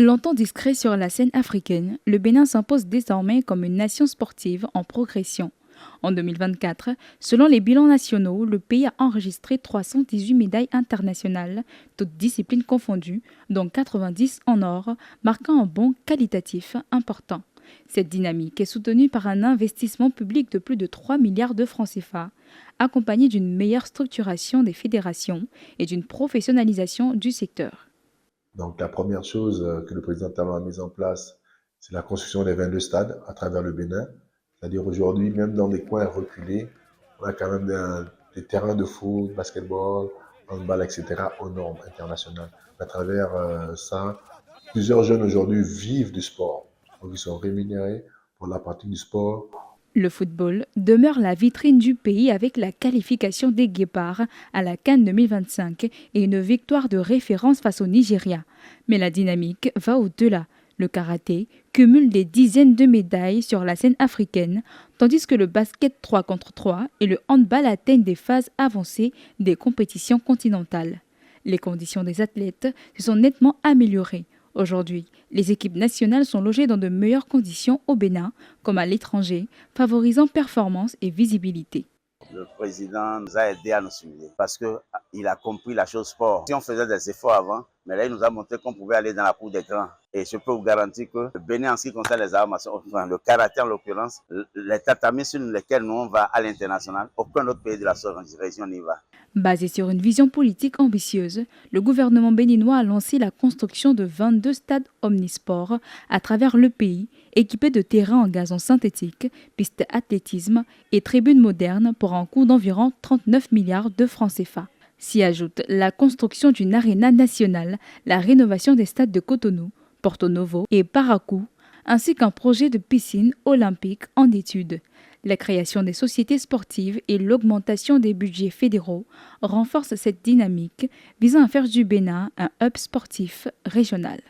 Longtemps discret sur la scène africaine, le Bénin s'impose désormais comme une nation sportive en progression. En 2024, selon les bilans nationaux, le pays a enregistré 318 médailles internationales, toutes disciplines confondues, dont 90 en or, marquant un bond qualitatif important. Cette dynamique est soutenue par un investissement public de plus de 3 milliards de francs CFA, accompagné d'une meilleure structuration des fédérations et d'une professionnalisation du secteur. Donc, la première chose que le président Talon a mise en place, c'est la construction des 22 stades à travers le Bénin. C'est-à-dire aujourd'hui, même dans des coins reculés, on a quand même des terrains de foot, basketball, handball, etc. aux normes internationales. À travers ça, plusieurs jeunes aujourd'hui vivent du sport. Donc, ils sont rémunérés pour la pratique du sport. Le football demeure la vitrine du pays avec la qualification des Guépards à la CAN 2025 et une victoire de référence face au Nigeria. Mais la dynamique va au-delà. Le karaté cumule des dizaines de médailles sur la scène africaine, tandis que le basket 3 contre 3 et le handball atteignent des phases avancées des compétitions continentales. Les conditions des athlètes se sont nettement améliorées. Aujourd'hui, les équipes nationales sont logées dans de meilleures conditions au Bénin comme à l'étranger, favorisant performance et visibilité. Le président nous a aidés à nous stimuler parce qu'il a compris la chose sport. Si on faisait des efforts avant, mais là il nous a montré qu'on pouvait aller dans la cour des grands. Et je peux vous garantir que le Bénin en ce qui concerne les arts martiaux, enfin, le karaté en l'occurrence, les tatamis sur lesquels nous on va à l'international, aucun autre pays de la sous-région n'y va. Basé sur une vision politique ambitieuse, le gouvernement béninois a lancé la construction de 22 stades omnisports à travers le pays, équipés de terrains en gazon synthétique, pistes d'athlétisme et tribunes modernes pour un coût d'environ 39 milliards de francs CFA. S'y ajoute la construction d'une aréna nationale, la rénovation des stades de Cotonou, Porto Novo et Parakou, ainsi qu'un projet de piscine olympique en étude. La création des sociétés sportives et l'augmentation des budgets fédéraux renforcent cette dynamique visant à faire du Bénin un hub sportif régional.